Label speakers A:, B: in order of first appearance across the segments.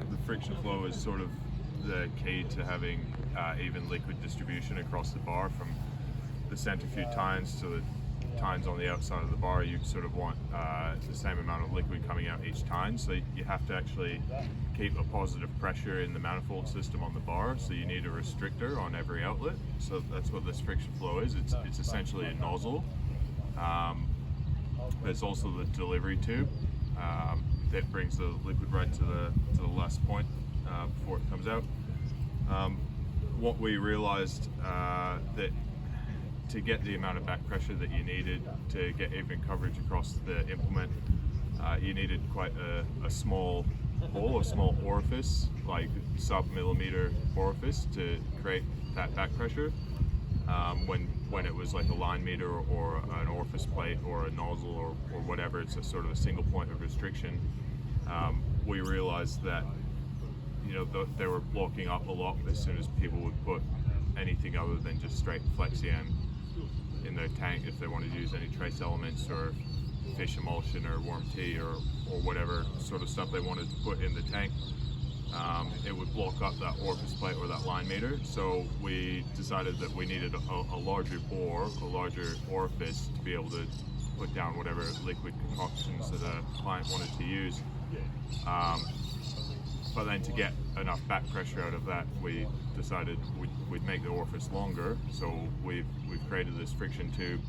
A: The friction flow is sort of the key to having even liquid distribution across the bar, from the centrifuge tines to the tines on the outside of the bar. You sort of want the same amount of liquid coming out each tine, so you have to actually keep a positive pressure in the manifold system on the bar, so you need a restrictor on every outlet. So that's what this friction flow is. It's essentially a nozzle. There's also the delivery tube that brings the liquid right to the last point before it comes out. What we realized that to get the amount of back pressure that you needed to get even coverage across the implement, you needed quite a small hole, a small orifice, like sub-millimeter orifice, to create that back pressure. When it was like a line meter or an orifice plate or a nozzle or whatever, it's a sort of a single point of restriction. We realized that they were blocking up a lot as soon as people would put anything other than just straight Flexian in their tank. If they wanted to use any trace elements or fish emulsion or worm tea or whatever sort of stuff they wanted to put in the tank, it would block up that orifice plate or that line meter. So we decided that we needed a larger bore, a larger orifice, to be able to put down whatever liquid concoctions that a client wanted to use. But then to get enough back pressure out of that, we decided we'd make the orifice longer. So we've created this friction tube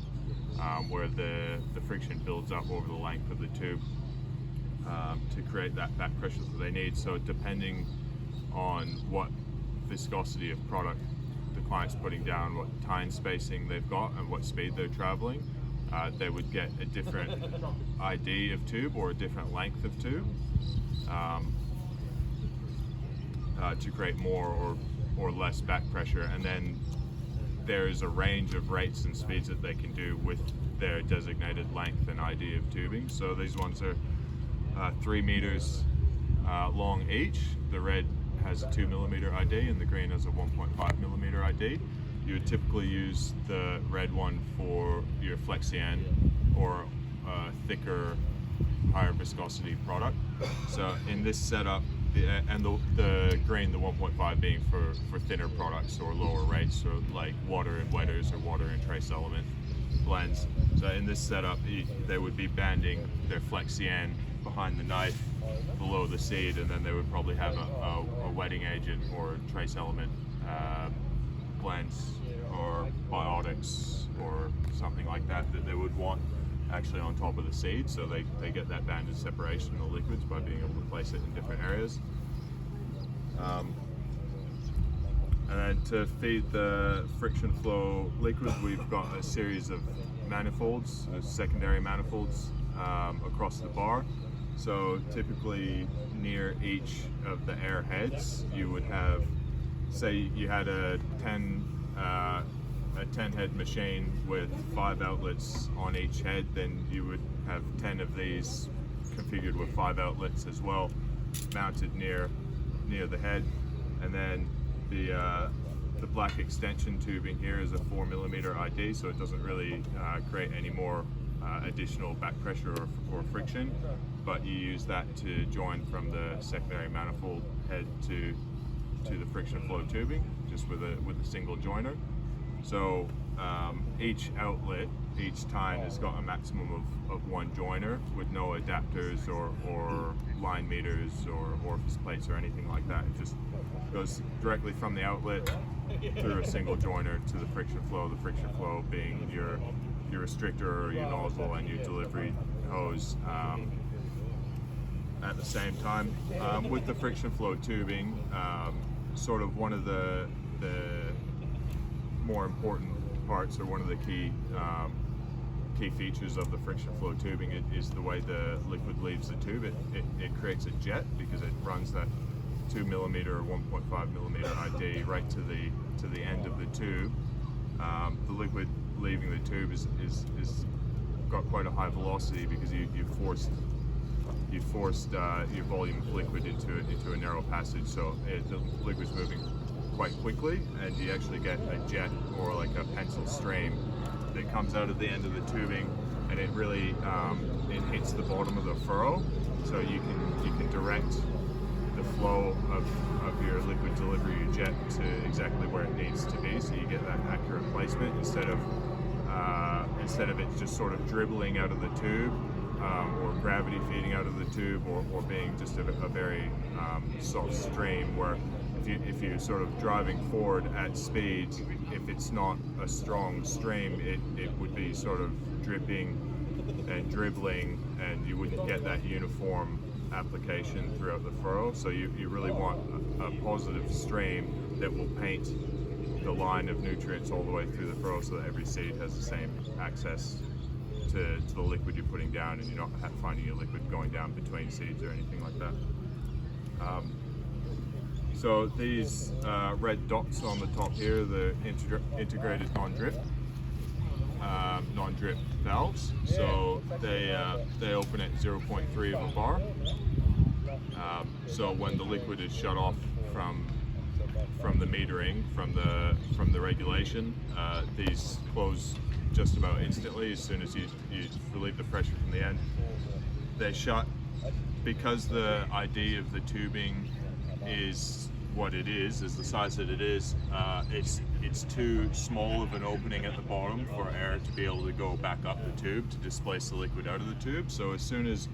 A: where the friction builds up over the length of the tube to create that back pressure that they need. So depending on what viscosity of product the client's putting down, what tine spacing they've got, and what speed they're traveling, they would get a different ID of tube or a different length of tube to create more or less back pressure. And then there's a range of rates and speeds that they can do with their designated length and ID of tubing. So these ones are 3 meters long each. The red has a 2 millimeter ID and the green has a 1.5 millimeter ID. You would typically use the red one for your Flexian or thicker, higher viscosity product. So in this setup, and the green, the 1.5, being for thinner products or lower rates, or like water and wetters or water and trace element blends. So in this setup, they would be banding their Flexian behind the knife below the seed, and then they would probably have a wetting agent or trace element blends or biotics or something like that they would want actually on top of the seed, so they get that banded separation of the liquids by being able to place it in different areas. And then to feed the friction flow liquid, we've got a series of manifolds, secondary manifolds across the bar. So typically near each of the air heads, you would have, say you had a 10 head machine with 5 outlets on each head, then you would have 10 of these configured with 5 outlets as well, mounted near the head. And then the black extension tubing here is a 4 millimeter ID, so it doesn't really create any more additional back pressure or friction, but you use that to join from the secondary manifold head to the friction flow tubing, just with a single joiner. So each outlet, each tine has got a maximum of 1 joiner with no adapters or line meters or orifice plates or anything like that. It just goes directly from the outlet through a single joiner to the friction flow being your restrictor or your nozzle and your delivery hose at the same time. With the friction flow tubing, sort of one of the more important parts, or one of the key features of the friction flow tubing is the way the liquid leaves the tube. It creates a jet because it runs that 2 millimeter or 1.5 millimeter ID right to the end of the tube. The liquid leaving the tube is got quite a high velocity because you forced your volume of liquid into a narrow passage, so the liquid's moving quite quickly, and you actually get a jet or like a pencil stream that comes out of the end of the tubing, and it really it hits the bottom of the furrow, so you can direct the flow of your liquid delivery jet to exactly where it needs to be, so you get that accurate placement instead of it just sort of dribbling out of the tube, or gravity feeding out of the tube, or being just a very soft stream where if you're sort of driving forward at speed, if it's not a strong stream, it would be sort of dripping and dribbling, and you wouldn't get that uniform application throughout the furrow. So you really want a positive stream that will paint the line of nutrients all the way through the furrow, so that every seed has the same access to the liquid you're putting down, and you're not finding your liquid going down between seeds or anything like that. So these red dots on the top here, the integrated non-drip valves. So they open at 0.3 of a bar. So when the liquid is shut off from the metering, from the regulation, these close just about instantly as soon as you relieve the pressure from the end. They shut because the ID of the tubing is what it is the size that it is. It's too small of an opening at the bottom for air to be able to go back up the tube to displace the liquid out of the tube. So as soon as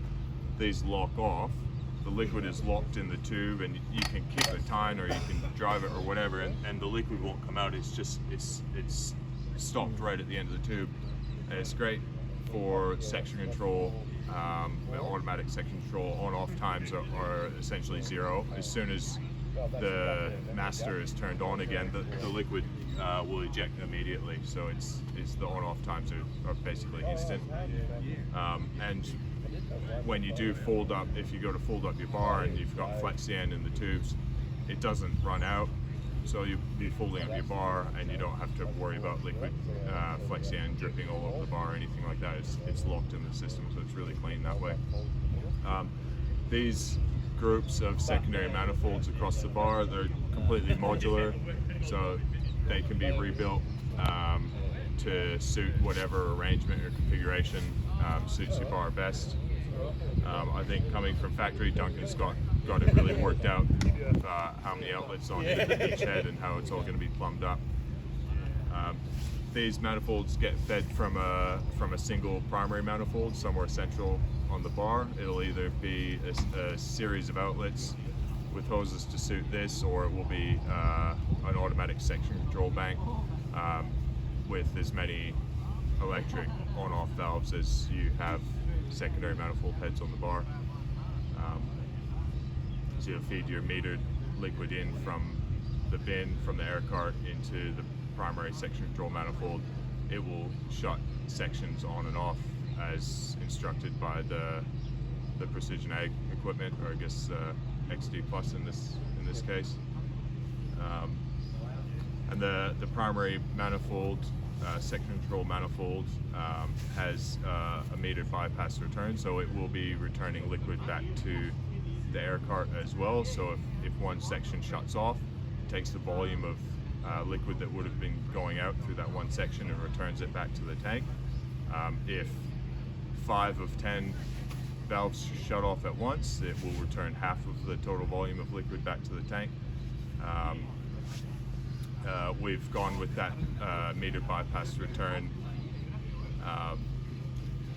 A: these lock off, the liquid is locked in the tube, and you can kick the Tyne or you can drive it or whatever, and the liquid won't come out. It's stopped right at the end of the tube. And it's great for section control. Automatic section control on-off times are essentially zero. As soon as the master is turned on again, the liquid will eject immediately. So it's the on-off times are basically instant. And when you do fold up, if you go to fold up your bar and you've got FlexiEn in the tubes, it doesn't run out. So you'll be folding up your bar, and you don't have to worry about liquid FlexiEn dripping all over the bar or anything like that. It's locked in the system, so it's really clean that way. These groups of secondary manifolds across the bar, they're completely modular, so they can be rebuilt to suit whatever arrangement or configuration suits your bar best. I think coming from factory, Duncan's got it really worked out, how many outlets on each head and how it's all going to be plumbed up. These manifolds get fed from a single primary manifold somewhere central on the bar. It'll either be a series of outlets with hoses to suit this, or it will be an automatic section control bank with as many electric on-off valves as you have secondary manifold heads on the bar. So you'll feed your metered liquid in from the bin, from the air cart, into the primary section control manifold. It will shut sections on and off as instructed by the Precision Ag equipment, or I guess XD Plus in this case. And the primary manifold, section control manifold, has a metered bypass return, so it will be returning liquid back to the air cart as well. So if one section shuts off, it takes the volume of liquid that would have been going out through that one section and returns it back to the tank. If 5 of 10 valves shut off at once, it will return half of the total volume of liquid back to the tank. We've gone with that metered bypass return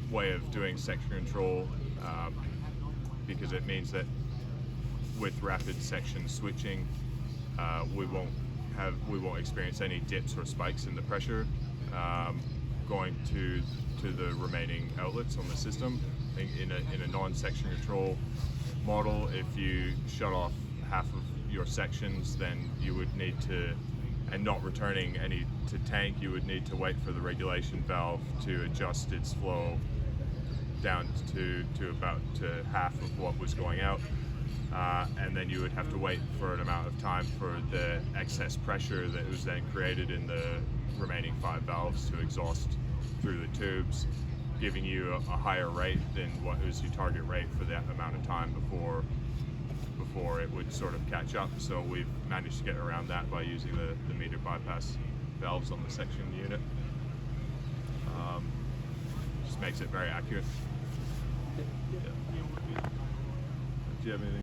A: way of doing section control because it means that with rapid section switching, we won't experience any dips or spikes in the pressure going to the remaining outlets on the system. In a non-section control model, if you shut off half of your sections, then you would need to, and not returning any to tank, you would need to wait for the regulation valve to adjust its flow down to about half of what was going out, and then you would have to wait for an amount of time for the excess pressure that was then created in the remaining 5 valves to exhaust through the tubes, giving you a higher rate than what was your target rate for that amount of time before it would sort of catch up. So we've managed to get around that by using the metered bypass valves on the section unit. Just makes it very accurate. Yeah. Do you have anything?